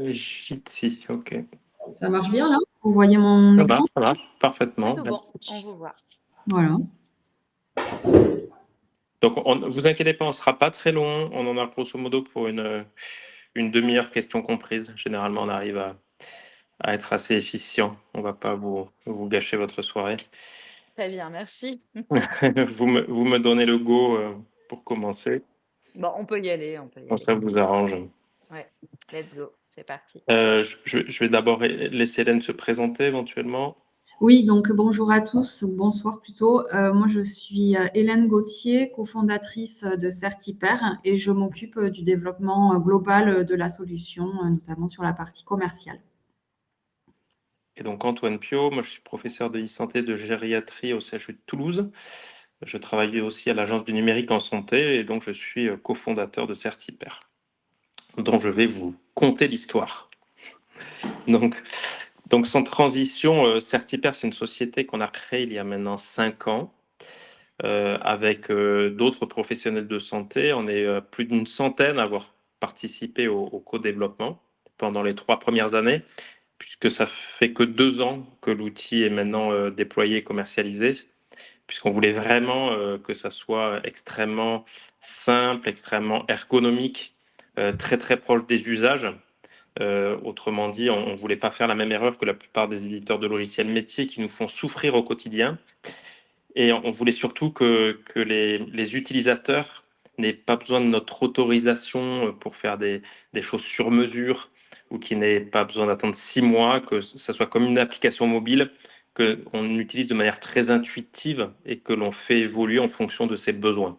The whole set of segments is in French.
Jitsi, ok. Ça marche bien là? Vous voyez mon écran? Ça marche, C'est parfaitement, tout bon, on merci. vous voit. Voilà. Donc, vous inquiétez pas, on ne sera pas très long. On en a grosso modo pour une demi-heure, question comprise. Généralement, on arrive à être assez efficient. On ne va pas vous gâcher votre soirée. Très bien, merci. Vous me donnez le go pour commencer. Bon, on peut y aller, on peut y Bon, aller. ça vous arrange. Ouais, let's go, c'est parti. Je vais d'abord laisser Hélène se présenter éventuellement. Oui, donc bonjour à tous, ou bonsoir plutôt. Moi, je suis Hélène Gauthier, cofondatrice de Certipair et je m'occupe du développement global de la solution, notamment sur la partie commerciale. Et donc Antoine Pio, moi je suis professeur de e-santé de gériatrie au CHU de Toulouse. Je travaille aussi à l'Agence du numérique en santé et donc je suis cofondateur de Certipair, dont je vais vous conter l'histoire. Donc sans transition, Certipair, c'est une société qu'on a créée il y a maintenant 5 ans avec d'autres professionnels de santé. On est plus d'une centaine à avoir participé au co-développement pendant les 3 premières années, puisque ça fait que 2 ans que l'outil est maintenant déployé et commercialisé, puisqu'on voulait vraiment que ça soit extrêmement simple, extrêmement ergonomique, très très proche des usages. Autrement dit, on ne voulait pas faire la même erreur que la plupart des éditeurs de logiciels métiers qui nous font souffrir au quotidien. Et on voulait surtout que les utilisateurs n'aient pas besoin de notre autorisation pour faire des choses sur mesure ou qu'ils n'aient pas besoin d'attendre 6 mois, que ça soit comme une application mobile qu'on utilise de manière très intuitive et que l'on fait évoluer en fonction de ses besoins.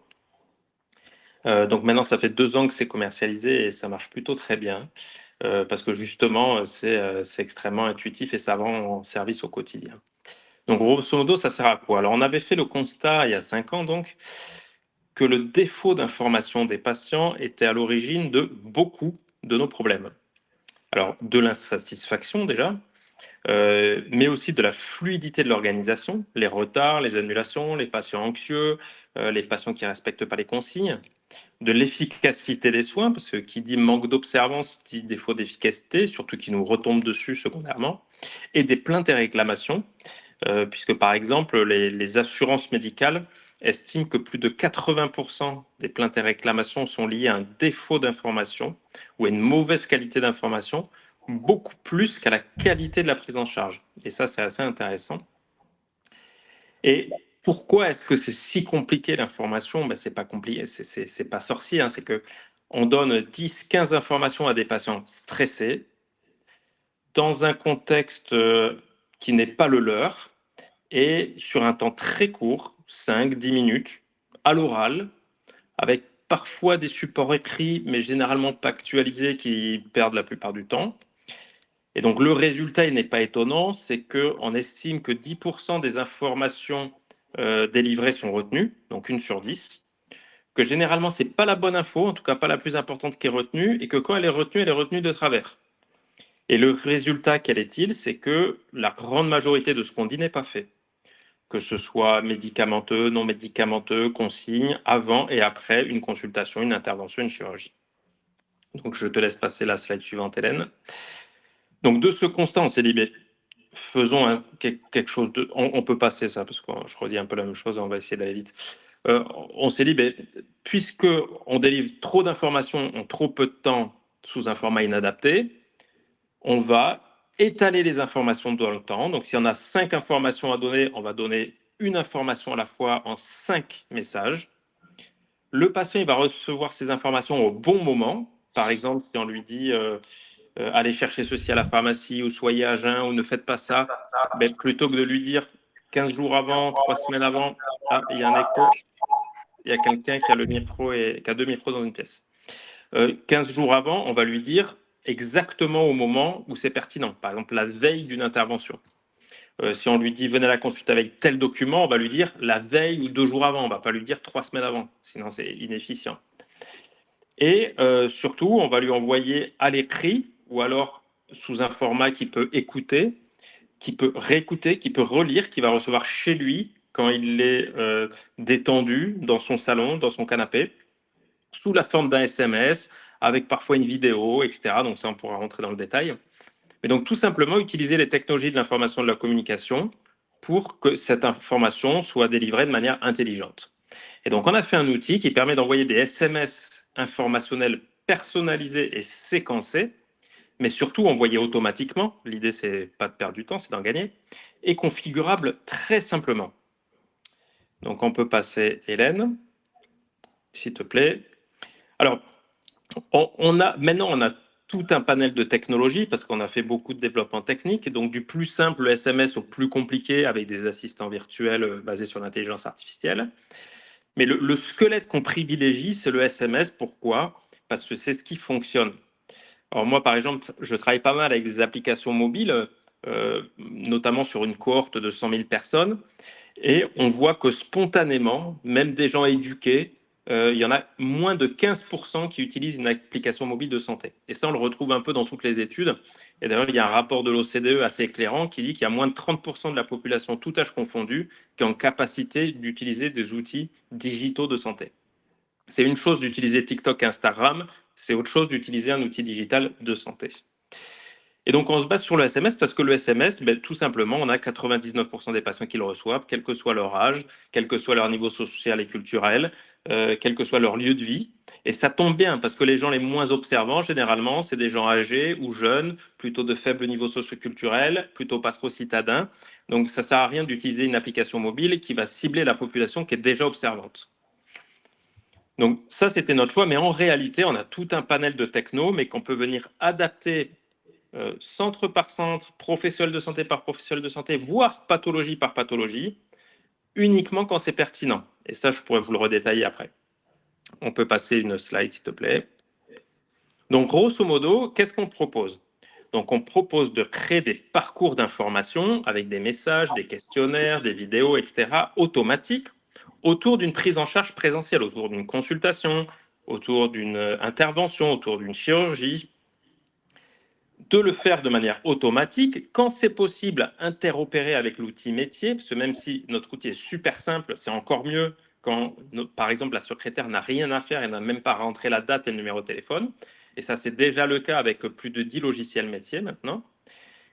Donc maintenant, ça fait 2 ans que c'est commercialisé et ça marche plutôt très bien parce que justement, c'est extrêmement intuitif et ça rend en service au quotidien. Donc grosso modo, ça sert à quoi? Alors on avait fait le constat il y a 5 ans donc que le défaut d'information des patients était à l'origine de beaucoup de nos problèmes. Alors de l'insatisfaction déjà, mais aussi de la fluidité de l'organisation, les retards, les annulations, les patients anxieux, les patients qui ne respectent pas les consignes, de l'efficacité des soins, parce que qui dit manque d'observance dit défaut d'efficacité, surtout qui nous retombe dessus secondairement, et des plaintes et réclamations, puisque par exemple les assurances médicales estiment que plus de 80% des plaintes et réclamations sont liées à un défaut d'information ou à une mauvaise qualité d'information, beaucoup plus qu'à la qualité de la prise en charge. Et ça, c'est assez intéressant. Et pourquoi est-ce que c'est si compliqué l'information? Ben, c'est pas compliqué, c'est pas sorcier, hein, c'est que on donne 10, 15 informations à des patients stressés dans un contexte qui n'est pas le leur et sur un temps très court, 5, 10 minutes, à l'oral, avec parfois des supports écrits, mais généralement pas actualisés qui perdent la plupart du temps. Et donc le résultat, il n'est pas étonnant, c'est qu'on estime que 10% des informations délivrées sont retenues, donc 1 sur 10, que généralement c'est pas la bonne info, en tout cas pas la plus importante qui est retenue, et que quand elle est retenue de travers. Et le résultat, quel est-il? C'est que la grande majorité de ce qu'on dit n'est pas fait, que ce soit médicamenteux, non médicamenteux, consignes, avant et après une consultation, une intervention, une chirurgie. Donc je te laisse passer la slide suivante, Hélène. Donc de ce constat, on s'est dit, faisons quelque chose de... On peut passer ça, parce que je redis un peu la même chose, on va essayer d'aller vite. On s'est dit, puisqu'on délivre trop d'informations en trop peu de temps sous un format inadapté, on va étaler les informations dans le temps. Donc si on a 5 informations à donner, on va donner une information à la fois en 5 messages. Le patient, il va recevoir ces informations au bon moment. Par exemple, si on lui dit allez chercher ceci à la pharmacie ou soyez à jeun ou ne faites pas ça, plutôt que de lui dire 15 jours avant, 3 semaines avant, ah, il y a un écho, il y a quelqu'un qui a le micro et qui a 2 micros dans une pièce. 15 jours avant, on va lui dire exactement au moment où c'est pertinent. Par exemple, la veille d'une intervention. Si on lui dit venez à la consulte avec tel document, on va lui dire la veille ou 2 jours avant. On ne va pas lui dire 3 semaines avant, sinon c'est inefficient. Et surtout, on va lui envoyer à l'écrit ou alors sous un format qu'il peut écouter, qui peut réécouter, qui peut relire, qui va recevoir chez lui quand il est détendu dans son salon, dans son canapé, sous la forme d'un SMS, avec parfois une vidéo, etc. Donc ça, on pourra rentrer dans le détail. Mais donc tout simplement utiliser les technologies de l'information et de la communication pour que cette information soit délivrée de manière intelligente. Et donc on a fait un outil qui permet d'envoyer des SMS informationnels personnalisés et séquencés, mais surtout envoyés automatiquement. L'idée, c'est pas de perdre du temps, c'est d'en gagner, et configurable très simplement. Donc on peut passer, Hélène, s'il te plaît. Alors, maintenant, on a tout un panel de technologies parce qu'on a fait beaucoup de développement technique, donc du plus simple SMS au plus compliqué avec des assistants virtuels basés sur l'intelligence artificielle. Mais le squelette qu'on privilégie, c'est le SMS. Pourquoi? Parce que c'est ce qui fonctionne. Alors moi, par exemple, je travaille pas mal avec des applications mobiles, notamment sur une cohorte de 100 000 personnes, et on voit que spontanément, même des gens éduqués, il y en a moins de 15% qui utilisent une application mobile de santé. Et ça, on le retrouve un peu dans toutes les études. Et d'ailleurs, il y a un rapport de l'OCDE assez éclairant qui dit qu'il y a moins de 30% de la population, tout âge confondu, qui est en capacité d'utiliser des outils digitaux de santé. C'est une chose d'utiliser TikTok et Instagram, c'est autre chose d'utiliser un outil digital de santé. Et donc, on se base sur le SMS parce que le SMS, tout simplement, on a 99% des patients qui le reçoivent, quel que soit leur âge, quel que soit leur niveau social et culturel, quel que soit leur lieu de vie. Et ça tombe bien parce que les gens les moins observants, généralement, c'est des gens âgés ou jeunes, plutôt de faible niveau socioculturel, plutôt pas trop citadins. Donc, ça ne sert à rien d'utiliser une application mobile qui va cibler la population qui est déjà observante. Donc, ça, c'était notre choix. Mais en réalité, on a tout un panel de techno, mais qu'on peut venir adapter centre par centre, professionnel de santé par professionnel de santé, voire pathologie par pathologie, uniquement quand c'est pertinent. Et ça, je pourrais vous le redétailler après. On peut passer une slide, s'il te plaît. Donc, grosso modo, qu'est-ce qu'on propose? Donc, on propose de créer des parcours d'information avec des messages, des questionnaires, des vidéos, etc., automatiques, autour d'une prise en charge présentielle, autour d'une consultation, autour d'une intervention, autour d'une chirurgie, de le faire de manière automatique, quand c'est possible, interopérer avec l'outil métier, parce que même si notre outil est super simple, c'est encore mieux quand, par exemple, la secrétaire n'a rien à faire et n'a même pas à rentrer la date et le numéro de téléphone. Et ça, c'est déjà le cas avec plus de 10 logiciels métiers maintenant.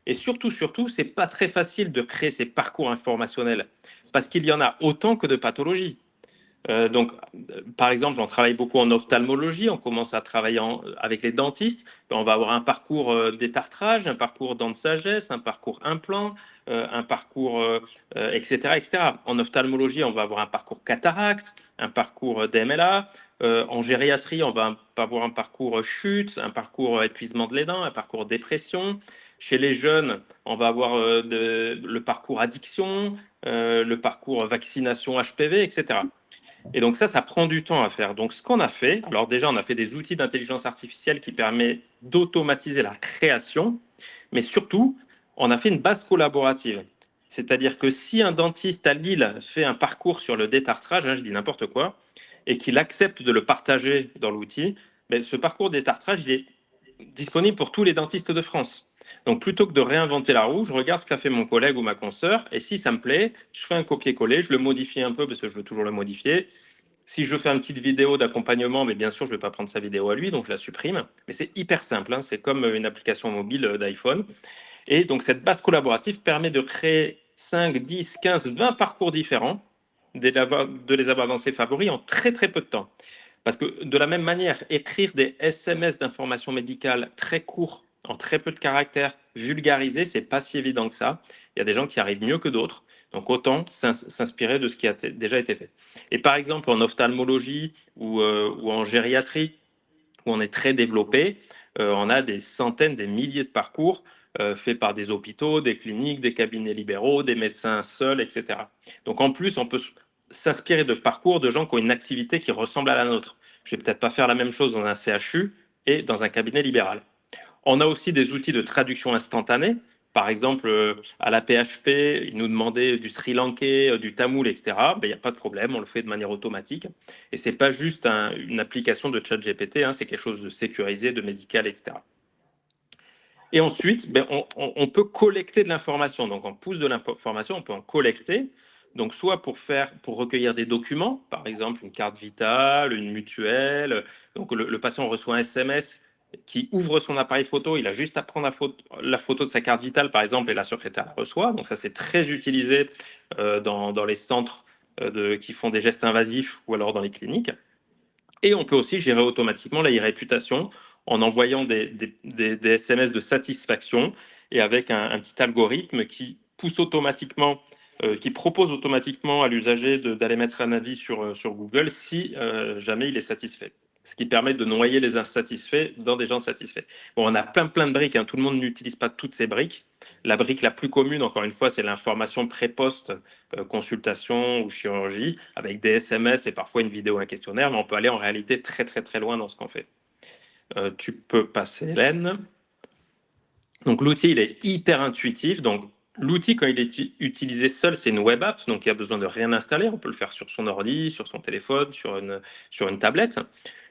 Et surtout, c'est pas très facile de créer ces parcours informationnels, parce qu'il y en a autant que de pathologies. Donc, par exemple, on travaille beaucoup en ophtalmologie, on commence à travailler avec les dentistes, on va avoir un parcours détartrage, un parcours dents de sagesse, un parcours implant, un parcours, etc., etc. En ophtalmologie, on va avoir un parcours cataracte, un parcours DMLA. En gériatrie, on va avoir un parcours chute, un parcours épuisement de les dents, un parcours dépression. Chez les jeunes, on va avoir le parcours addiction, le parcours vaccination HPV, etc. Et donc ça prend du temps à faire. Donc ce qu'on a fait, alors déjà on a fait des outils d'intelligence artificielle qui permettent d'automatiser la création, mais surtout on a fait une base collaborative. C'est-à-dire que si un dentiste à Lille fait un parcours sur le détartrage, je dis n'importe quoi, et qu'il accepte de le partager dans l'outil, ce parcours détartrage il est disponible pour tous les dentistes de France. Donc plutôt que de réinventer la roue, je regarde ce qu'a fait mon collègue ou ma consoeur, et si ça me plaît, je fais un copier-coller, je le modifie un peu parce que je veux toujours le modifier. Si je fais une petite vidéo d'accompagnement, mais bien sûr, je ne vais pas prendre sa vidéo à lui, donc je la supprime. Mais c'est hyper simple, hein, c'est comme une application mobile d'iPhone. Et donc cette base collaborative permet de créer 5, 10, 15, 20 parcours différents, de les avoir dans ses favoris en très très peu de temps. Parce que de la même manière, écrire des SMS d'information médicale très courts, en très peu de caractères, vulgarisés, c'est pas si évident que ça. Il y a des gens qui arrivent mieux que d'autres. Donc autant s'inspirer de ce qui a déjà été fait. Et par exemple, en ophtalmologie ou en gériatrie, où on est très développé, on a des centaines, des milliers de parcours faits par des hôpitaux, des cliniques, des cabinets libéraux, des médecins seuls, etc. Donc en plus, on peut s'inspirer de parcours de gens qui ont une activité qui ressemble à la nôtre. Je ne vais peut-être pas faire la même chose dans un CHU et dans un cabinet libéral. On a aussi des outils de traduction instantanée. Par exemple, à la PHP, ils nous demandaient du Sri Lankais, du Tamoul, etc. Il n'y a pas de problème, on le fait de manière automatique. Et ce n'est pas juste une application de ChatGPT, c'est quelque chose de sécurisé, de médical, etc. Et ensuite, on peut collecter de l'information. Donc, en pousse de l'information, on peut en collecter. Donc, soit pour recueillir des documents, par exemple une carte vitale, une mutuelle. Donc, le patient reçoit un SMS qui ouvre son appareil photo. Il a juste à prendre la photo de sa carte vitale, par exemple, et la secrétaire la reçoit. Donc, ça, c'est très utilisé dans les centres qui font des gestes invasifs ou alors dans les cliniques. Et on peut aussi gérer automatiquement la e-réputation en envoyant des SMS de satisfaction et avec un petit algorithme qui pousse automatiquement, qui propose automatiquement à l'usager d'aller mettre un avis sur Google si jamais il est satisfait. Ce qui permet de noyer les insatisfaits dans des gens satisfaits. Bon, on a plein de briques, hein. Tout le monde n'utilise pas toutes ces briques. La brique la plus commune, encore une fois, c'est l'information pré-poste, consultation ou chirurgie, avec des SMS et parfois une vidéo, un questionnaire, mais on peut aller en réalité très loin dans ce qu'on fait. Tu peux passer, Hélène. Donc l'outil, il est hyper intuitif. Donc l'outil, quand il est utilisé seul, c'est une web app, donc il n'y a besoin de rien installer. On peut le faire sur son ordi, sur son téléphone, sur une tablette.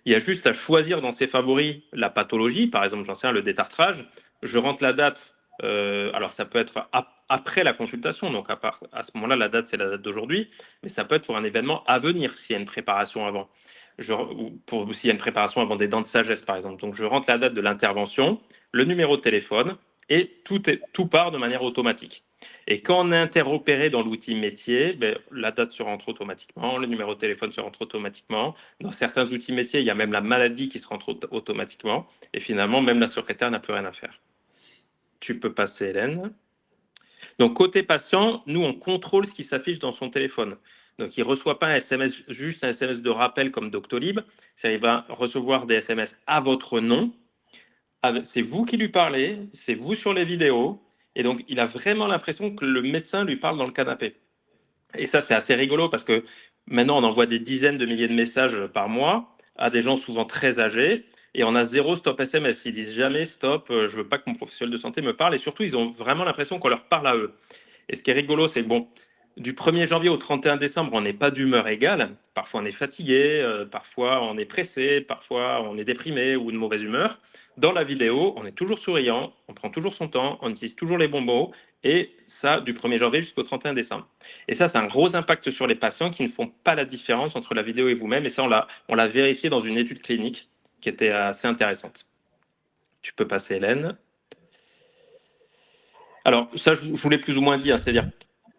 Il y a juste à choisir dans ses favoris la pathologie, par exemple, j'en sais rien, le détartrage. Je rentre la date. Alors ça peut être après la consultation, donc à ce moment-là, la date, c'est la date d'aujourd'hui, mais ça peut être pour un événement à venir s'il y a une préparation avant. S'il y a une préparation avant des dents de sagesse, par exemple. Donc je rentre la date de l'intervention, le numéro de téléphone, et tout part de manière automatique. Et quand on est interopéré dans l'outil métier, la date se rentre automatiquement, le numéro de téléphone se rentre automatiquement. Dans certains outils métiers, il y a même la maladie qui se rentre automatiquement. Et finalement, même la secrétaire n'a plus rien à faire. Tu peux passer, Hélène. Donc, côté patient, nous, on contrôle ce qui s'affiche dans son téléphone. Donc, il ne reçoit pas un SMS, juste un SMS de rappel comme Doctolib. Il va recevoir des SMS à votre nom. C'est vous qui lui parlez, c'est vous sur les vidéos. Et donc, il a vraiment l'impression que le médecin lui parle dans le canapé. Et ça, c'est assez rigolo parce que maintenant, on envoie des dizaines de milliers de messages par mois à des gens souvent très âgés et on a 0 stop SMS. Ils disent jamais stop, je veux pas que mon professionnel de santé me parle. Et surtout, ils ont vraiment l'impression qu'on leur parle à eux. Et ce qui est rigolo, c'est bon, du 1er janvier au 31 décembre, on n'est pas d'humeur égale. Parfois, on est fatigué, parfois, on est pressé, parfois, on est déprimé ou de mauvaise humeur. Dans la vidéo, on est toujours souriant, on prend toujours son temps, on utilise toujours les bons mots. Et ça, du 1er janvier jusqu'au 31 décembre. Et ça, c'est un gros impact sur les patients qui ne font pas la différence entre la vidéo et vous-même. Et ça, on l'a vérifié dans une étude clinique qui était assez intéressante. Tu peux passer, Hélène. Alors, ça, je vous l'ai plus ou moins dit, hein, c'est-à-dire,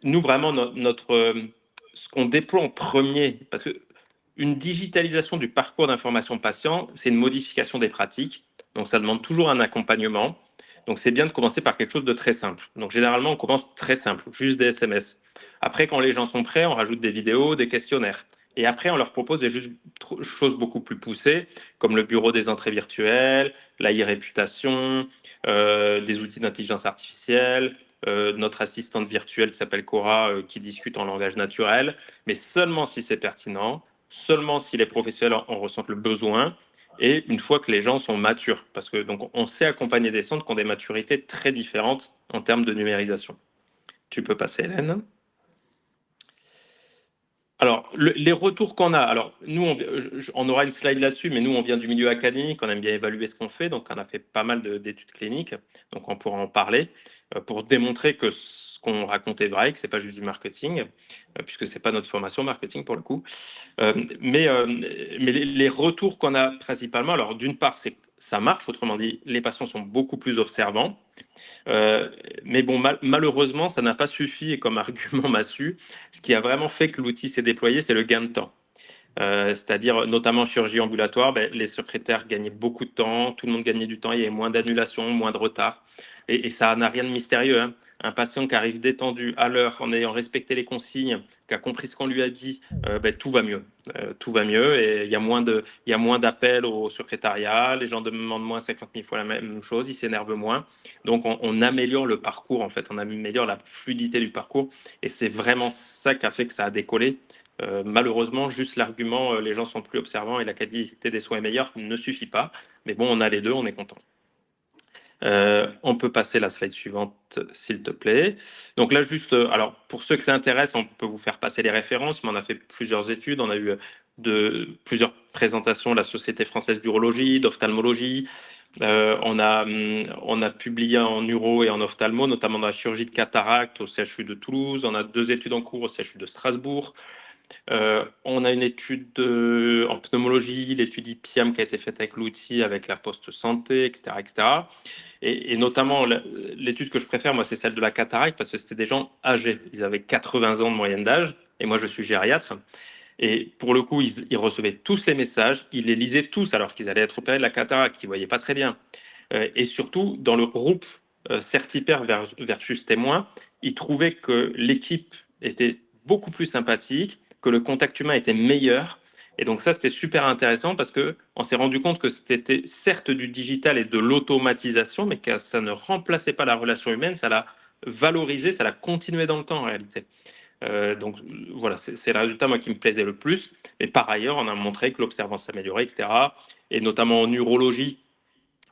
nous, vraiment, ce qu'on déploie en premier, parce qu'une digitalisation du parcours d'information patient, c'est une modification des pratiques, donc ça demande toujours un accompagnement. Donc, c'est bien de commencer par quelque chose de très simple. Donc, généralement, on commence très simple, juste des SMS. Après, quand les gens sont prêts, on rajoute des vidéos, des questionnaires. Et après, on leur propose des choses beaucoup plus poussées, comme le bureau des entrées virtuelles, la e-réputation, des outils d'intelligence artificielle, notre assistante virtuelle qui s'appelle Cora, qui discute en langage naturel, mais seulement si c'est pertinent, seulement si les professionnels en ressentent le besoin, et une fois que les gens sont matures, parce que donc on sait accompagner des centres qui ont des maturités très différentes en termes de numérisation. Tu peux passer, Hélène. Alors, les retours qu'on a, alors nous, on aura une slide là-dessus, mais nous, on vient du milieu académique, on aime bien évaluer ce qu'on fait, donc on a fait pas mal d'études cliniques, donc on pourra en parler pour démontrer que ce qu'on raconte est vrai, que ce n'est pas juste du marketing, puisque ce n'est pas notre formation marketing pour le coup. Mais les retours qu'on a principalement, alors d'une part, ça marche, autrement dit, les patients sont beaucoup plus observants. Mais bon, malheureusement, ça n'a pas suffi comme argument massu. Ce qui a vraiment fait que l'outil s'est déployé, c'est le gain de temps. C'est-à-dire, notamment en chirurgie ambulatoire, les secrétaires gagnaient beaucoup de temps, tout le monde gagnait du temps, il y avait moins d'annulations, moins de retard. Et ça n'a rien de mystérieux, hein. Un patient qui arrive détendu à l'heure, en ayant respecté les consignes, qui a compris ce qu'on lui a dit, tout va mieux. Tout va mieux et il y a moins d'appels au secrétariat, les gens demandent moins 50 000 fois la même chose, ils s'énervent moins. Donc, on améliore le parcours, en fait, on améliore la fluidité du parcours. Et c'est vraiment ça qui a fait que ça a décollé. Malheureusement, juste l'argument les gens sont plus observants et la qualité des soins est meilleure ne suffit pas. Mais bon, on a les deux, on est content. On peut passer la slide suivante, s'il te plaît. Donc là, juste, alors pour ceux que ça intéresse, on peut vous faire passer les références, mais on a fait plusieurs études. On a eu plusieurs présentations de la Société française d'urologie, d'ophtalmologie. On a publié en uro et en ophtalmo, notamment dans la chirurgie de cataracte au CHU de Toulouse. On a 2 études en cours au CHU de Strasbourg. On a une étude en pneumologie, l'étude IPIAM qui a été faite avec l'outil, avec la Poste Santé, etc., etc. Et notamment, l'étude que je préfère, moi, c'est celle de la cataracte, parce que c'était des gens âgés. Ils avaient 80 ans de moyenne d'âge, et moi, je suis gériatre. Et pour le coup, ils recevaient tous les messages, ils les lisaient tous alors qu'ils allaient être opérés de la cataracte, qu'ils ne voyaient pas très bien. Et surtout, dans le groupe Certipère versus témoin, ils trouvaient que l'équipe était beaucoup plus sympathique, que le contact humain était meilleur. Et donc ça, c'était super intéressant parce qu'on s'est rendu compte que c'était certes du digital et de l'automatisation, mais que ça ne remplaçait pas la relation humaine, ça l'a valorisé, ça l'a continué dans le temps en réalité. Donc voilà, c'est le résultat moi qui me plaisait le plus. Mais par ailleurs, on a montré que l'observance s'améliorait, etc. Et notamment en urologie.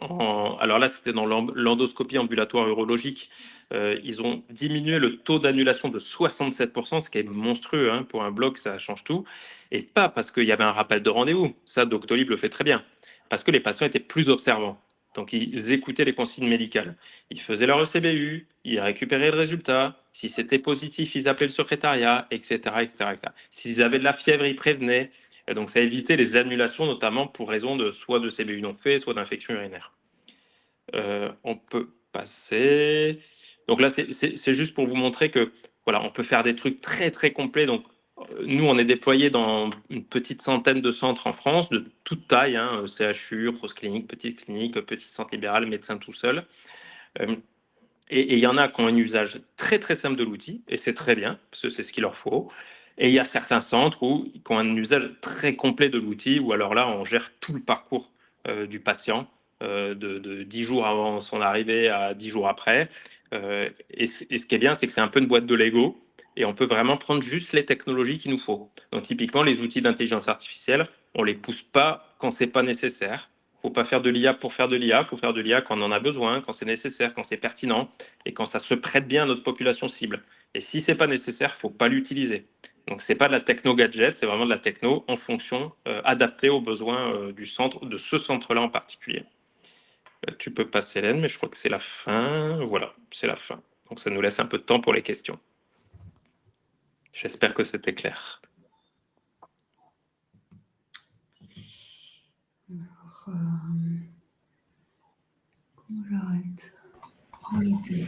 Alors là, c'était dans l'endoscopie ambulatoire urologique. Ils ont diminué le taux d'annulation de 67%, ce qui est monstrueux hein, pour un bloc, ça change tout. Et pas parce qu'il y avait un rappel de rendez-vous. Ça, Doctolib le fait très bien. Parce que les patients étaient plus observants. Donc, ils écoutaient les consignes médicales. Ils faisaient leur ECBU, ils récupéraient le résultat. Si c'était positif, ils appelaient le secrétariat, etc., etc., etc. S'ils avaient de la fièvre, ils prévenaient. Et donc, ça évitait les annulations, notamment pour raison de soit de CBU non fait, soit d'infection urinaire. On peut passer. Donc là, c'est juste pour vous montrer que voilà, on peut faire des trucs très très complets. Donc, nous, on est déployés dans une petite centaine de centres en France, de toute taille, hein, CHU, grosse clinique, petite clinique, petit centre libéral, médecin tout seul. Et il y en a qui ont un usage très très simple de l'outil, et c'est très bien, parce que c'est ce qu'il leur faut. Et il y a certains centres qui ont un usage très complet de l'outil, où alors là, on gère tout le parcours du patient, de 10 jours avant son arrivée à 10 jours après. Et ce qui est bien, c'est que c'est un peu une boîte de Lego, et on peut vraiment prendre juste les technologies qu'il nous faut. Donc typiquement, les outils d'intelligence artificielle, on ne les pousse pas quand ce n'est pas nécessaire. Il ne faut pas faire de l'IA pour faire de l'IA, il faut faire de l'IA quand on en a besoin, quand c'est nécessaire, quand c'est pertinent et quand ça se prête bien à notre population cible. Et si ce n'est pas nécessaire, il ne faut pas l'utiliser. Donc, ce n'est pas de la techno-gadget, c'est vraiment de la techno en fonction, adaptée aux besoins du centre, de ce centre-là en particulier. Tu peux passer, Hélène, mais je crois que c'est la fin. Voilà, c'est la fin. Donc, ça nous laisse un peu de temps pour les questions. J'espère que c'était clair. Alors, comment j'arrête? Arrêter.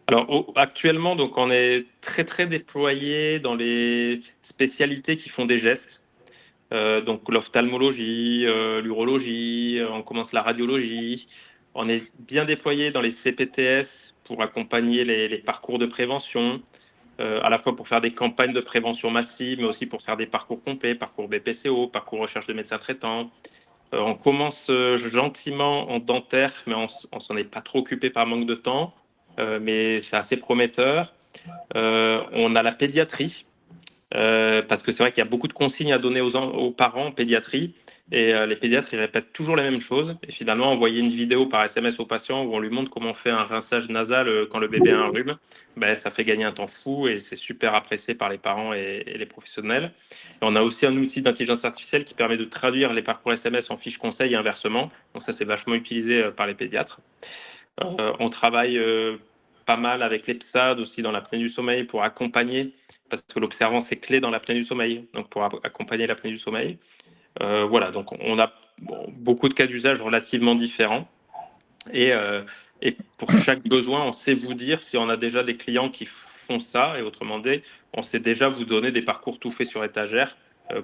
Alors actuellement, donc on est très très déployé dans les spécialités qui font des gestes. Donc l'ophtalmologie, l'urologie, on commence la radiologie. On est bien déployé dans les CPTS pour accompagner les parcours de prévention, à la fois pour faire des campagnes de prévention massive, mais aussi pour faire des parcours complets, parcours BPCO, parcours recherche de médecins traitants. On commence gentiment en dentaire, mais on s'en est pas trop occupé par manque de temps, mais c'est assez prometteur. On a la pédiatrie, parce que c'est vrai qu'il y a beaucoup de consignes à donner aux parents en pédiatrie, et les pédiatres, ils répètent toujours les mêmes choses. Et finalement, envoyer une vidéo par SMS au patient où on lui montre comment on fait un rinçage nasal quand le bébé a un rhume, ben, ça fait gagner un temps fou et c'est super apprécié par les parents et les professionnels. Et on a aussi un outil d'intelligence artificielle qui permet de traduire les parcours SMS en fiches conseils et inversement. Donc ça, c'est vachement utilisé par les pédiatres. On travaille pas mal avec l'EPSAD aussi dans l'apnée du sommeil pour accompagner, parce que l'observance est clé dans l'apnée du sommeil, donc pour accompagner l'apnée du sommeil. Voilà, donc on a beaucoup de cas d'usage relativement différents. Et pour chaque besoin, on sait vous dire si on a déjà des clients qui font ça, et autrement dit, on sait déjà vous donner des parcours tout faits sur étagère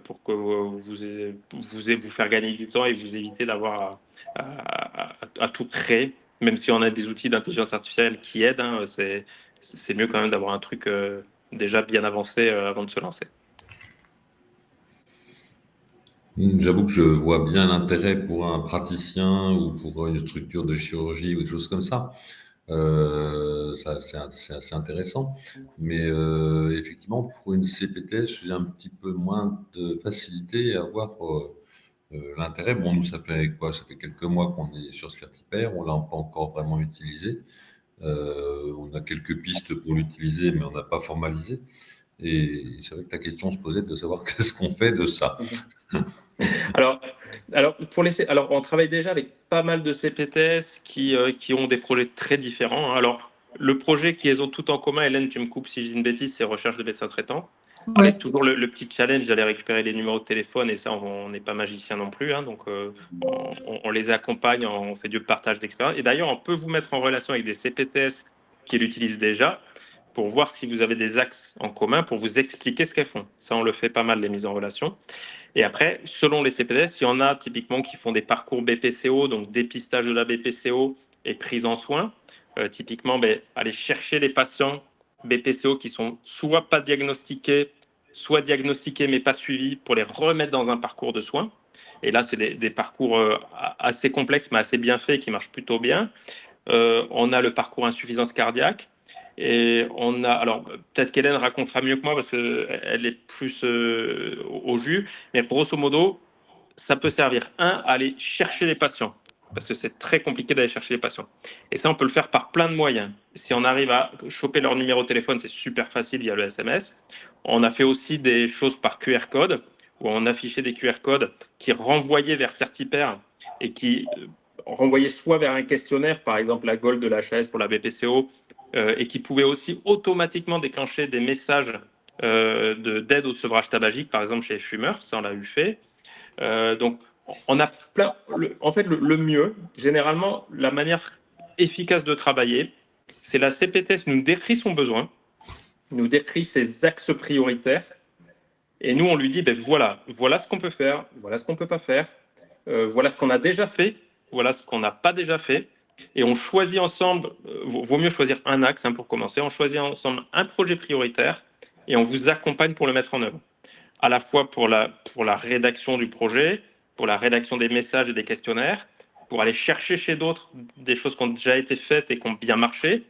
pour que vous faire gagner du temps et vous éviter d'avoir à tout créer, même si on a des outils d'intelligence artificielle qui aident, hein, c'est mieux quand même d'avoir un truc déjà bien avancé avant de se lancer. J'avoue que je vois bien l'intérêt pour un praticien ou pour une structure de chirurgie ou des choses comme ça. C'est assez intéressant. Mais effectivement, pour une CPTS, j'ai un petit peu moins de facilité à voir l'intérêt. Bon, nous, ça fait quoi? Ça fait quelques mois qu'on est sur Certipère. On l'a pas encore vraiment utilisé. On a quelques pistes pour l'utiliser, mais on n'a pas formalisé. Et c'est vrai que la question se posait de savoir qu'est-ce qu'on fait de ça. Alors, on travaille déjà avec pas mal de CPTS qui ont des projets très différents, hein. Alors, le projet qu'ils ont tout en commun, Hélène, tu me coupes si je dis une bêtise, c'est recherche de médecins traitants. Ouais. Avec toujours le petit challenge d'aller récupérer les numéros de téléphone, et ça, on n'est pas magicien non plus, hein, donc on les accompagne, on fait du partage d'expérience. Et d'ailleurs, on peut vous mettre en relation avec des CPTS qui l'utilisent déjà pour voir si vous avez des axes en commun, pour vous expliquer ce qu'elles font. Ça, on le fait pas mal, les mises en relation. Et après, selon les CPTS, il y en a typiquement qui font des parcours BPCO, donc dépistage de la BPCO et prise en soins. Typiquement, aller chercher les patients BPCO qui sont soit pas diagnostiqués, soit diagnostiqués mais pas suivis, pour les remettre dans un parcours de soins. Et là, c'est des parcours assez complexes mais assez bien faits qui marchent plutôt bien. On a le parcours insuffisance cardiaque. Et on a, alors peut-être qu'Hélène racontera mieux que moi parce qu'elle est plus au jus, mais grosso modo, ça peut servir, à aller chercher les patients, parce que c'est très compliqué d'aller chercher les patients. Et ça, on peut le faire par plein de moyens. Si on arrive à choper leur numéro de téléphone, c'est super facile via le SMS. On a fait aussi des choses par QR code, où on affichait des QR codes qui renvoyaient vers Certipère et qui renvoyaient soit vers un questionnaire, par exemple la Gold de la HAS pour la BPCO, et qui pouvaient aussi automatiquement déclencher des messages d'aide au sevrage tabagique, par exemple chez les fumeurs, ça on l'a eu fait. Donc, on a plein. En fait, le mieux, généralement, la manière efficace de travailler, c'est la CPTS nous décrit son besoin, nous décrit ses axes prioritaires, et nous, on lui dit, voilà ce qu'on peut faire, voilà ce qu'on ne peut pas faire, voilà ce qu'on a déjà fait, voilà ce qu'on n'a pas déjà fait, et on choisit ensemble, vaut mieux choisir un axe, hein, pour commencer, on choisit ensemble un projet prioritaire, et on vous accompagne pour le mettre en œuvre, à la fois pour la rédaction du projet, pour la rédaction des messages et des questionnaires, pour aller chercher chez d'autres des choses qui ont déjà été faites et qui ont bien marché.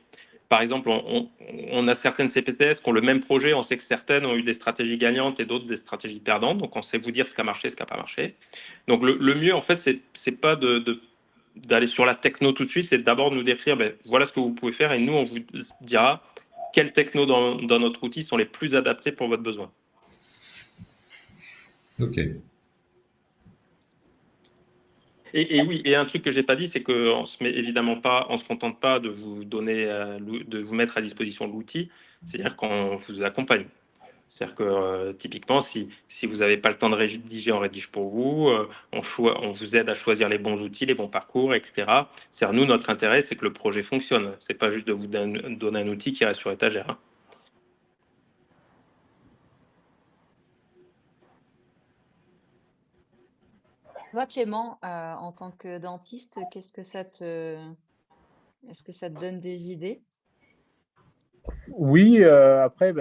Par exemple, on a certaines CPTS qui ont le même projet, on sait que certaines ont eu des stratégies gagnantes et d'autres des stratégies perdantes, donc on sait vous dire ce qui a marché, ce qui n'a pas marché. Donc le mieux, en fait, c'est pas d'aller sur la techno tout de suite, c'est d'abord de nous décrire, voilà ce que vous pouvez faire, et nous, on vous dira quelles technos dans notre outil sont les plus adaptés pour votre besoin. Ok. Et oui, et un truc que j'ai pas dit, c'est qu'on se met évidemment pas, on se contente pas de vous donner, de vous mettre à disposition l'outil, c'est-à-dire qu'on vous accompagne. C'est-à-dire que typiquement, si vous n'avez pas le temps de rédiger, on rédige pour vous, on vous aide à choisir les bons outils, les bons parcours, etc. C'est-à-dire, nous, notre intérêt, c'est que le projet fonctionne. C'est pas juste de vous donner un outil qui reste sur étagère, hein. Toi, Clément, en tant que dentiste, est-ce que ça te donne des idées? Oui, après, il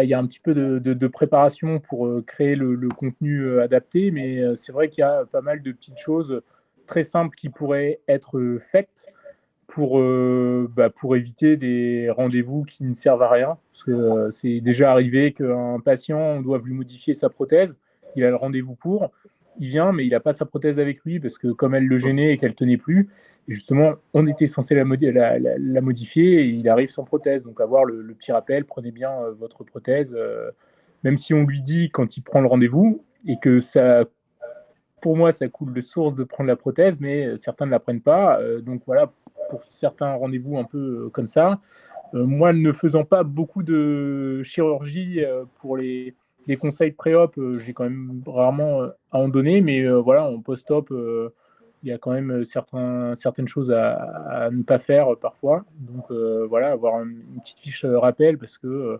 y a un petit peu de préparation pour créer le contenu adapté, mais c'est vrai qu'il y a pas mal de petites choses très simples qui pourraient être faites pour éviter des rendez-vous qui ne servent à rien. Parce que c'est déjà arrivé qu'un patient doive lui modifier sa prothèse, il a le rendez-vous pour, il vient, mais il n'a pas sa prothèse avec lui parce que comme elle le gênait et qu'elle tenait plus, et justement, on était censé la modifier et il arrive sans prothèse. Donc avoir le petit rappel, prenez bien votre prothèse, même si on lui dit quand il prend le rendez-vous et que ça, pour moi, ça coule de source de prendre la prothèse, mais certains ne la prennent pas. Donc voilà, pour certains rendez-vous un peu comme ça. Moi, ne faisant pas beaucoup de chirurgie pour les conseils pré-op, j'ai quand même rarement à en donner, mais voilà, en post-op, il y a quand même certaines choses à ne pas faire parfois. Donc voilà, avoir une petite fiche rappel parce que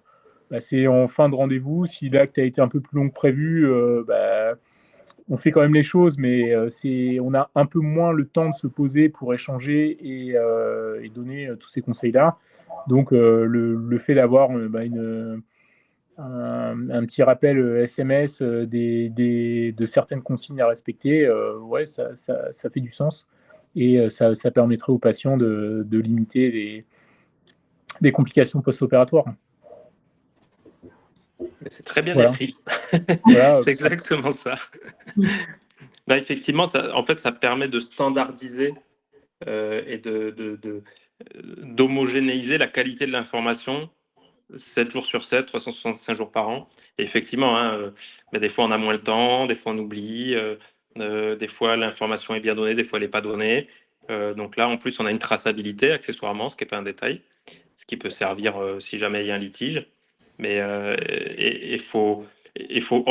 c'est en fin de rendez-vous. Si l'acte a été un peu plus long que prévu, on fait quand même les choses, mais on a un peu moins le temps de se poser pour échanger et donner tous ces conseils-là. Donc, le fait d'avoir un petit rappel SMS de certaines consignes à respecter, ouais, ça fait du sens. Et ça permettrait aux patients de limiter les complications post-opératoires. Mais c'est très bien Voilà. écrit. Voilà. C'est exactement ça. Effectivement, en fait, ça permet de standardiser et d'homogénéiser la qualité de l'information 7 jours sur 7, 365 jours par an. Et effectivement, hein, mais des fois on a moins le temps, des fois on oublie, des fois l'information est bien donnée, des fois elle n'est pas donnée. Donc là, en plus, on a une traçabilité accessoirement, ce qui n'est pas un détail, ce qui peut servir si jamais il y a un litige. Mais en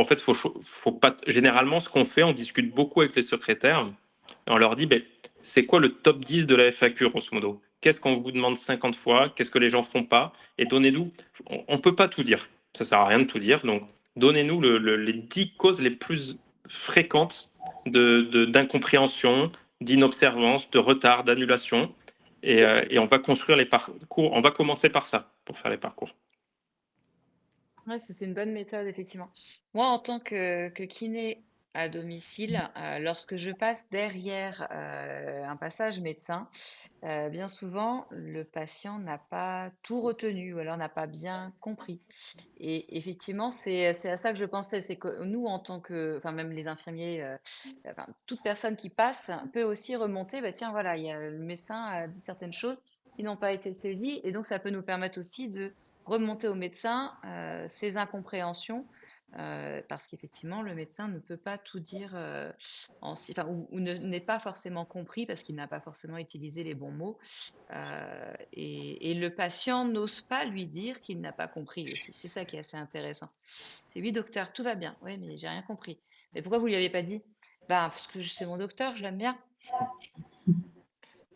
fait, faut pas. Généralement, ce qu'on fait, on discute beaucoup avec les secrétaires et on leur dit, ben, c'est quoi le top 10 de la FAQ, grosso modo? Qu'est-ce qu'on vous demande 50 fois? Qu'est-ce que les gens font pas? Et donnez-nous. On ne peut pas tout dire. Ça sert à rien de tout dire. Donc, donnez-nous les 10 causes les plus fréquentes d'incompréhension, d'inobservance, de retard, d'annulation. Et on va construire les parcours. On va commencer par ça pour faire les parcours. Ouais, c'est une bonne méthode, effectivement. Moi, en tant que kiné à domicile, lorsque je passe derrière un passage médecin, bien souvent, le patient n'a pas tout retenu ou alors n'a pas bien compris. Et effectivement, c'est à ça que je pensais, c'est que nous, en tant que, enfin même les infirmiers, enfin, toute personne qui passe peut aussi remonter, bah, tiens, voilà, le médecin a dit certaines choses qui n'ont pas été saisies, et donc ça peut nous permettre aussi de remonter au médecin ces incompréhensions, parce qu'effectivement, le médecin ne peut pas tout dire enfin, ou n'est pas forcément compris parce qu'il n'a pas forcément utilisé les bons mots. Et le patient n'ose pas lui dire qu'il n'a pas compris aussi. C'est ça qui est assez intéressant. C'est oui, docteur, tout va bien. Oui, mais j'ai rien compris. Mais pourquoi vous lui avez pas dit? Ben, parce que c'est mon docteur, je l'aime bien.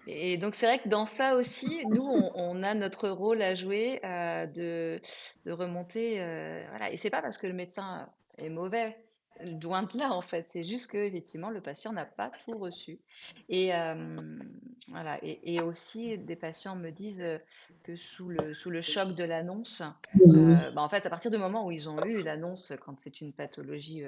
Et donc, c'est vrai que dans ça aussi, nous, on a notre rôle à jouer de remonter. Voilà. Et c'est pas parce que le médecin est mauvais, loin de là, en fait. C'est juste que, effectivement, le patient n'a pas tout reçu. Et voilà. Et aussi, des patients me disent que sous le choc de l'annonce, bah, en fait, à partir du moment où ils ont eu l'annonce, quand c'est une pathologie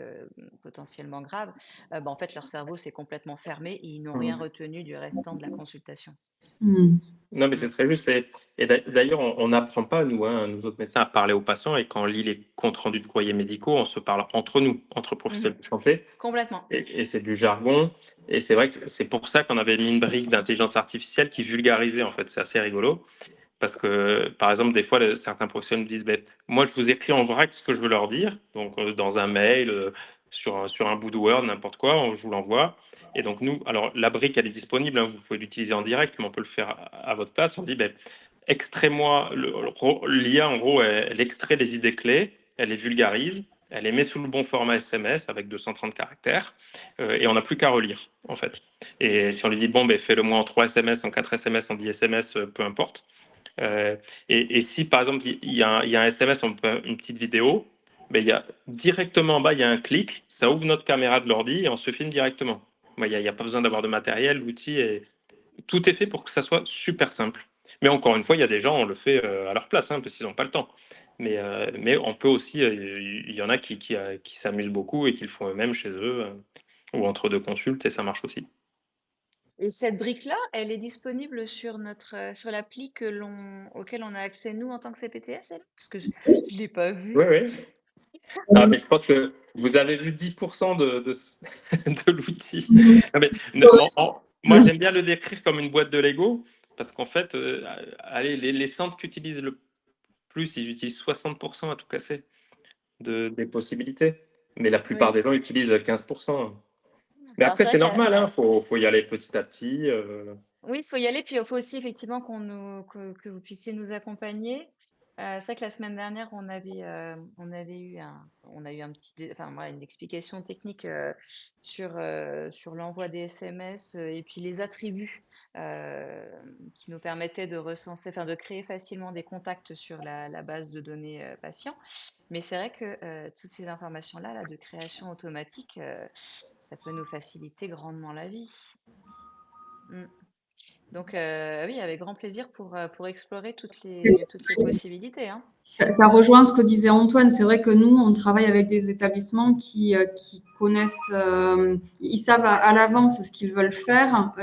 potentiellement grave, bah, en fait, leur cerveau s'est complètement fermé et ils n'ont rien retenu du restant de la consultation. Non, mais c'est très juste. Et d'ailleurs, on n'apprend pas, nous, hein, nous autres médecins, à parler aux patients. Et quand on lit les comptes rendus de courriers médicaux, on se parle entre nous, entre professionnels de santé. Complètement. Et c'est du jargon. Et c'est vrai que c'est pour ça qu'on avait mis une brique d'intelligence artificielle qui vulgarisait, en fait. C'est assez rigolo. Parce que, par exemple, des fois, certains professionnels me disent, ben, moi, je vous écris en vrac ce que je veux leur dire. Donc, dans un mail, sur un bout de Word, n'importe quoi, je vous l'envoie. Et donc, nous, alors, la brique, elle est disponible, hein, vous pouvez l'utiliser en direct, mais on peut le faire à votre place. On dit, ben, extrais-moi, l'IA, en gros, elle extrait les idées clés, elle les vulgarise, elle les met sous le bon format SMS avec 230 caractères, et on n'a plus qu'à relire, en fait. Et si on lui dit, bon, ben, fais-le-moi en 3 SMS, en 4 SMS, en 10 SMS, peu importe. Et si, par exemple, il y a un SMS, une petite vidéo, ben, il y a directement en bas, il y a un clic, ça ouvre notre caméra de l'ordi et on se filme directement. Il n'y a pas besoin d'avoir de matériel, l'outil tout est fait pour que ça soit super simple. Mais encore une fois, il y a des gens, on le fait à leur place, hein, parce qu'ils n'ont pas le temps. Mais on peut aussi, il y en a qui s'amusent beaucoup et qui le font eux-mêmes chez eux, ou entre deux consultes, et ça marche aussi. Et cette brique-là, elle est disponible sur sur l'appli auquel on a accès, nous, en tant que CPTS, parce que je ne l'ai pas vue. Oui, oui. Ah, mais je pense que vous avez vu 10% de l'outil. Moi, j'aime bien le décrire comme une boîte de Lego, parce qu'en fait, allez, les centres qui utilisent le plus, ils utilisent 60% à tout casser des possibilités. Mais la plupart Oui. des gens utilisent 15%. Mais Alors, après, c'est vrai que normal, hein, faut y aller petit à petit. oui, il faut y aller, puis il faut aussi effectivement que vous puissiez nous accompagner. C'est vrai que la semaine dernière, on a eu enfin, voilà, une explication technique sur l'envoi des SMS et puis les attributs qui nous permettaient de recenser, enfin de créer facilement des contacts sur la base de données patients. Mais c'est vrai que toutes ces informations-là, là, de création automatique, ça peut nous faciliter grandement la vie. Mm. Donc oui, avec grand plaisir pour explorer toutes les possibilités, hein. Ça rejoint ce que disait Antoine. C'est vrai que nous, on travaille avec des établissements qui connaissent, ils savent à l'avance ce qu'ils veulent faire.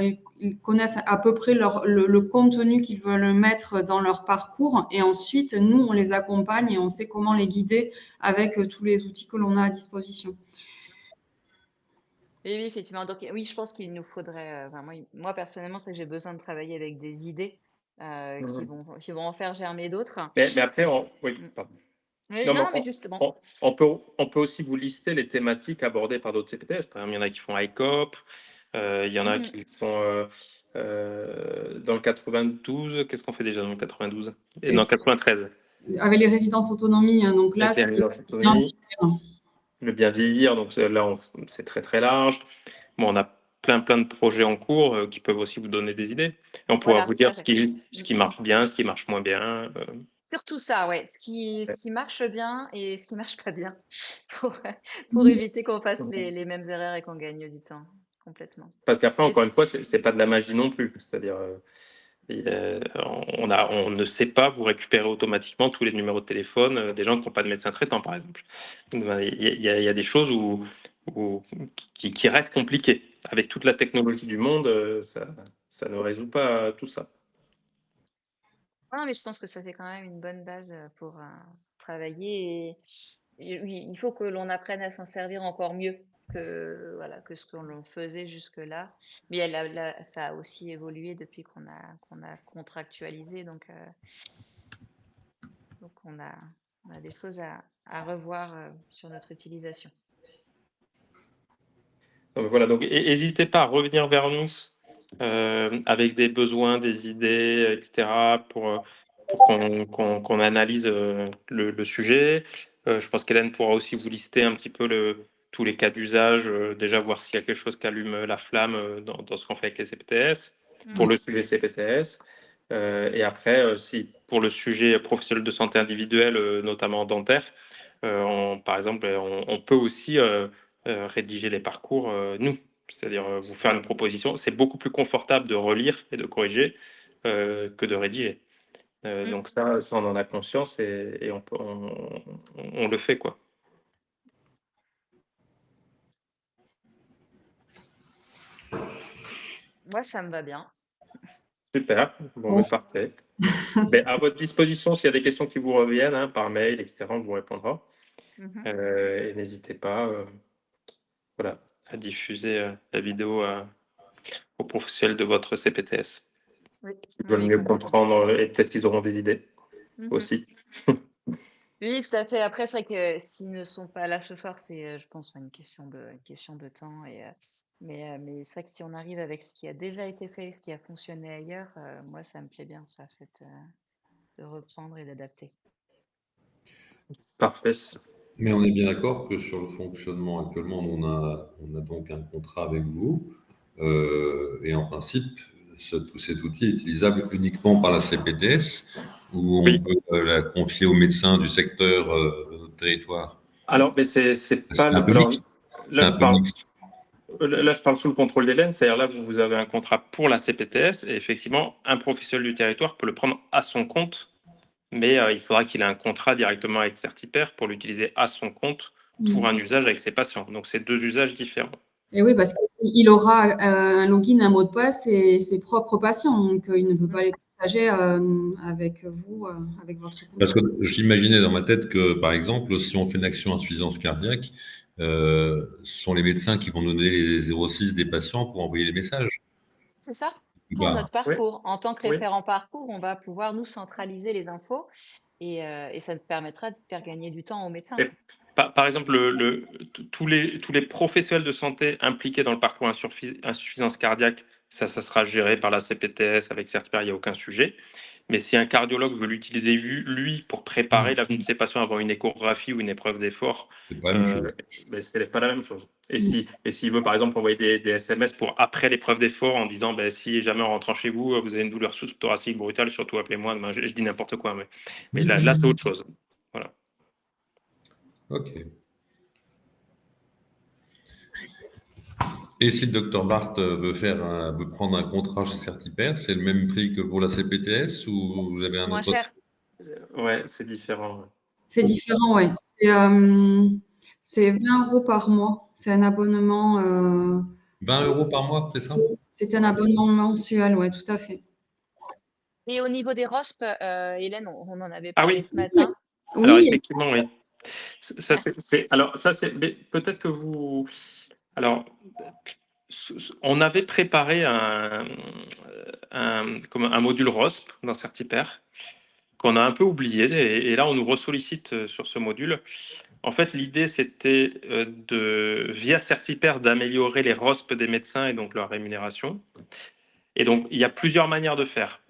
Ils connaissent à peu près le contenu qu'ils veulent mettre dans leur parcours. Et ensuite, nous, on les accompagne et on sait comment les guider avec tous les outils que l'on a à disposition. Oui, effectivement. Donc oui, je pense qu'il nous faudrait, enfin, moi personnellement, c'est que j'ai besoin de travailler avec des idées qui vont en faire germer d'autres. Mais après, oui, Mm. pardon. Oui, Non, mais non, mais justement. on peut aussi vous lister les thématiques abordées par d'autres CPTS. Par exemple, il y en a qui font ICOP, il y en a Mhm. qui font dans le 92. Qu'est-ce qu'on fait déjà dans le 92? Et C'est dans le 93, avec les résidences autonomie, hein, donc là, avec les c'est résidences bien autonomie, vivre. le bien vieillir. Donc là, c'est très très large. Bon, on a plein de projets en cours qui peuvent aussi vous donner des idées. Et on pourra Voilà, vous tout à dire fait. ce qui marche bien, ce qui marche moins bien. Surtout ça, ouais. Ce qui marche bien et ce qui marche pas bien pour éviter qu'on fasse les mêmes erreurs et qu'on gagne du temps complètement. Parce qu'après, Et encore une fois, c'est pas de la magie non plus. C'est-à-dire, on ne sait pas vous récupérer automatiquement tous les numéros de téléphone des gens qui n'ont pas de médecin traitant, par exemple. Il y a des choses qui restent compliquées. Avec toute la technologie du monde, ça ne résout pas tout ça. non, mais je pense que ça fait quand même une bonne base pour travailler. Et oui, il faut que l'on apprenne à s'en servir encore mieux que ce qu'on faisait jusque-là. Mais ça a aussi évolué depuis qu'on a contractualisé. Donc on a des choses à revoir sur notre utilisation. Donc voilà, donc n'hésitez pas à revenir vers nous avec des besoins, des idées, etc., pour qu'on analyse le sujet. Je pense qu'Hélène pourra aussi vous lister un petit peu tous les cas d'usage, déjà voir s'il y a quelque chose qui allume la flamme dans ce qu'on fait avec les CPTS, pour le sujet CPTS. Et après, si pour le sujet professionnel de santé individuelle, notamment dentaire, par exemple, on peut aussi rédiger les parcours, nous. C'est-à-dire vous faire une proposition. C'est beaucoup plus confortable de relire et de corriger que de rédiger. Donc ça, on en a conscience et on le fait, quoi. Moi, ça me va bien. Super, bon, mais parfait. Mais à votre disposition, s'il y a des questions qui vous reviennent, hein, par mail, etc., on vous répondra. Et n'hésitez pas voilà, à diffuser la vidéo aux professionnels de votre CPTS. Oui, Ils veulent mieux comprendre et peut-être qu'ils auront des idées aussi. Oui, tout à fait. Après, c'est vrai que s'ils ne sont pas là ce soir, c'est, je pense, une question de temps. Mais c'est vrai que si on arrive avec ce qui a déjà été fait, ce qui a fonctionné ailleurs, moi, ça me plaît bien, ça, de reprendre et d'adapter. Parfait. Mais on est bien d'accord que sur le fonctionnement actuellement, on a donc un contrat avec vous. Et en principe, cet outil est utilisable uniquement par la CPTS ou on peut la confier aux médecins du secteur de notre territoire. Alors, mais c'est pas un peu mixte. Là, je parle sous le contrôle d'Hélène, c'est-à-dire là, vous avez un contrat pour la CPTS et effectivement, un professionnel du territoire peut le prendre à son compte, mais il faudra qu'il ait un contrat directement avec Certipère pour l'utiliser à son compte pour un usage avec ses patients. Donc, c'est deux usages différents. Et oui, parce qu'il aura un login, un mot de passe et ses propres patients, donc il ne peut pas les partager avec vous, avec votre compte. Parce que j'imaginais dans ma tête que, par exemple, si on fait une action insuffisance cardiaque, ce sont les médecins qui vont donner les 06 des patients pour envoyer les messages. C'est ça, pour notre parcours. En tant que Oui. référent parcours, on va pouvoir nous centraliser les infos et ça nous permettra de faire gagner du temps aux médecins. Par exemple, tous les professionnels de santé impliqués dans le parcours insuffisance cardiaque, ça sera géré par la CPTS avec Certipère, il n'y a aucun sujet. Mais si un cardiologue veut l'utiliser lui pour préparer la venue de ses patients avant une échographie ou une épreuve d'effort, c'est pas la même chose. Ben, ce n'est pas la même chose. Et s'il veut par exemple envoyer des SMS pour après l'épreuve d'effort en disant ben, si jamais en rentrant chez vous, vous avez une douleur sous-thoracique brutale, surtout appelez-moi. Je dis n'importe quoi, mais là c'est autre chose. Voilà. Ok. Et si le docteur Barthes veut prendre un contrat chez Certipère, c'est le même prix que pour la CPTS ou vous avez un Moins autre? cher. Ouais, c'est différent. C'est différent, ouais. C'est 20 € par mois. C'est un abonnement. 20 € par mois, c'est ça? C'est un abonnement mensuel, ouais, tout à fait. Et au niveau des ROSP, Hélène, on en avait parlé ce matin. Oui. Alors effectivement, oui. Alors ça c'est peut-être que vous. Alors on avait préparé comme un module ROSP dans Certipert qu'on a un peu oublié et là on nous ressollicite sur ce module. En fait, l'idée c'était via Certipert d'améliorer les ROSP des médecins et donc leur rémunération. Et donc il y a plusieurs manières de faire.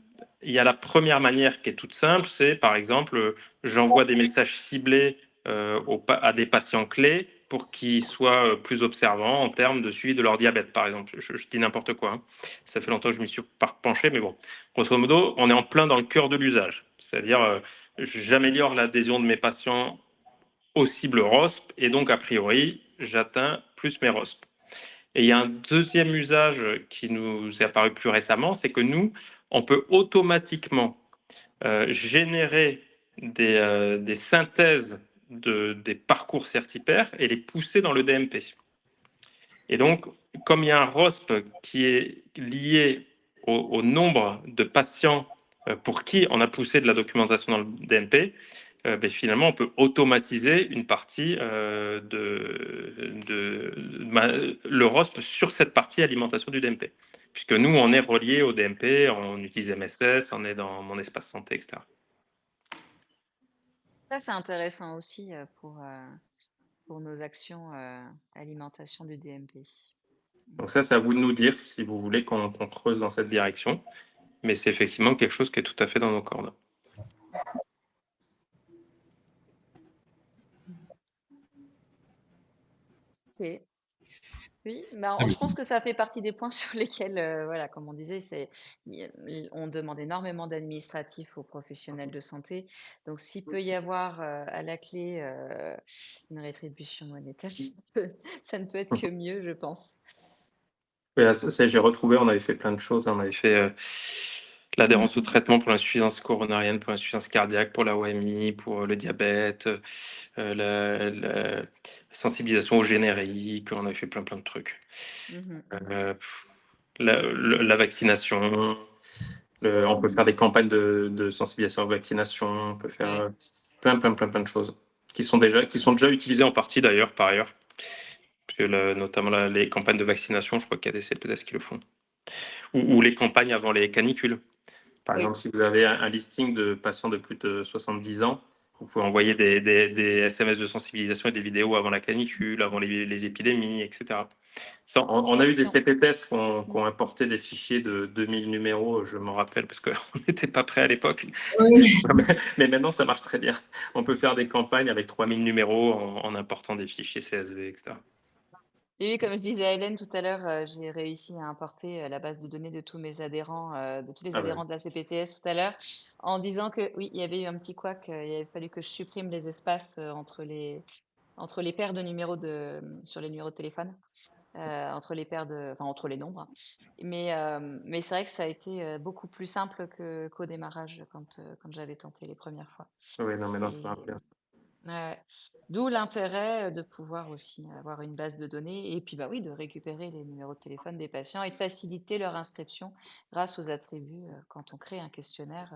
Il y a la première manière qui est toute simple, c'est par exemple j'envoie des messages ciblés à des patients clés pour qu'ils soient plus observants en termes de suivi de leur diabète, par exemple. Je dis n'importe quoi. Hein. Ça fait longtemps que je m'y suis pas penché, mais bon. Grosso modo, on est en plein dans le cœur de l'usage. C'est-à-dire, j'améliore l'adhésion de mes patients aux cibles ROSP et donc, a priori, j'atteins plus mes ROSP. Et il y a un deuxième usage qui nous est apparu plus récemment, c'est que nous, on peut automatiquement générer des synthèses des parcours Certipert et les pousser dans le DMP. Et donc, comme il y a un ROSP qui est lié au nombre de patients pour qui on a poussé de la documentation dans le DMP, finalement, on peut automatiser une partie le ROSP sur cette partie alimentation du DMP. Puisque nous, on est relié au DMP, on utilise MSS, on est dans mon espace santé, etc. Ça, c'est intéressant aussi pour nos actions alimentation du DMP. Donc ça, c'est à vous de nous dire si vous voulez qu'on creuse dans cette direction. Mais c'est effectivement quelque chose qui est tout à fait dans nos cordes. Ok. Oui, je pense que ça fait partie des points sur lesquels, voilà, comme on disait, on demande énormément d'administratifs aux professionnels de santé. Donc, s'il peut y avoir à la clé une rétribution monétaire, ça ne peut être que mieux, je pense. Oui, j'ai retrouvé, on avait fait plein de choses. On avait fait l'adhérence au traitement pour l'insuffisance coronarienne, pour l'insuffisance cardiaque, pour la OMI, pour le diabète, la sensibilisation au générique. On avait fait plein de trucs. La vaccination. On peut faire des campagnes de sensibilisation à la vaccination. On peut faire plein de choses qui sont déjà utilisées en partie d'ailleurs, par ailleurs. Notamment les campagnes de vaccination, je crois qu'il y a des CPTS qui le font. Ou les campagnes avant les canicules. Par exemple, si vous avez un listing de patients de plus de 70 ans, vous pouvez envoyer des SMS de sensibilisation et des vidéos avant la canicule, avant les épidémies, etc. On a eu des CPTS qui ont importé des fichiers de 2000 numéros, je m'en rappelle, parce qu'on n'était pas prêt à l'époque. Oui. Mais maintenant, ça marche très bien. On peut faire des campagnes avec 3000 numéros en important des fichiers CSV, etc. Et oui, comme je disais à Hélène tout à l'heure, j'ai réussi à importer la base de données de tous mes adhérents, de tous les adhérents de la CPTS tout à l'heure, en disant que oui, il y avait eu un petit couac, il avait fallu que je supprime les espaces entre les paires de numéros sur les numéros de téléphone, entre les nombres. Mais c'est vrai que ça a été beaucoup plus simple qu'au démarrage quand j'avais tenté les premières fois. Oui, non, mais non, ça va bien. D'où l'intérêt de pouvoir aussi avoir une base de données et puis oui, de récupérer les numéros de téléphone des patients et de faciliter leur inscription grâce aux attributs quand on crée un questionnaire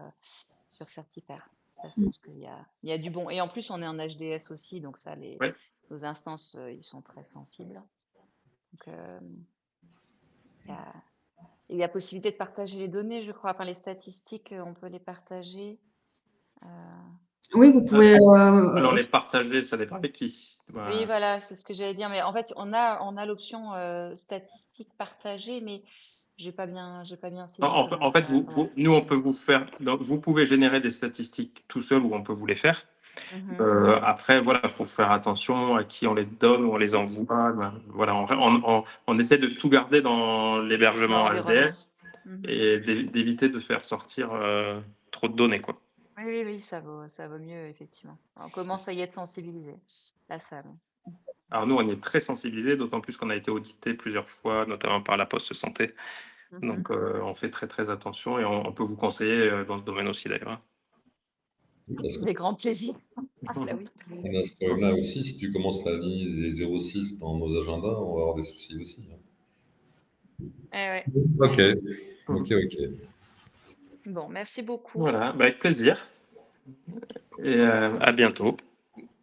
sur Certipert. Ça, je pense qu'il y a du bon. Et en plus, on est en HDS aussi, donc ça, nos instances, ils sont très sensibles. Donc, il y a possibilité de partager les données, je crois. Enfin, les statistiques, on peut les partager. Oui, vous pouvez. Alors, les partager, ça dépend avec qui. Oui, voilà, c'est ce que j'allais dire. Mais en fait, on a l'option statistique partagée, mais j'ai pas bien saisi. En fait, nous, on peut vous faire. Donc, vous pouvez générer des statistiques tout seul ou on peut vous les faire. Après, voilà, il faut faire attention à qui on les donne ou on les envoie. Voilà, on essaie de tout garder dans l'hébergement HDS et d'éviter de faire sortir trop de données, quoi. Oui, ça vaut mieux, effectivement. On commence à y être sensibilisé. Là, ça. Alors nous, on est très sensibilisés, d'autant plus qu'on a été audité plusieurs fois, notamment par la Poste Santé. Donc, on fait très attention et on peut vous conseiller dans ce domaine aussi, d'ailleurs. Avec grand plaisir. On a ce problème-là aussi. Si tu commences la ligne des 06 dans nos agendas, on va avoir des soucis aussi. Ok. Bon, merci beaucoup. Voilà, avec plaisir. Et à bientôt.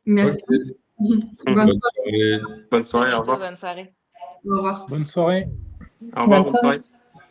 Merci. Bonne soirée. Bonne soirée, au revoir. Bonne soirée. Au revoir. Bonne soirée. Au revoir, bonne soirée.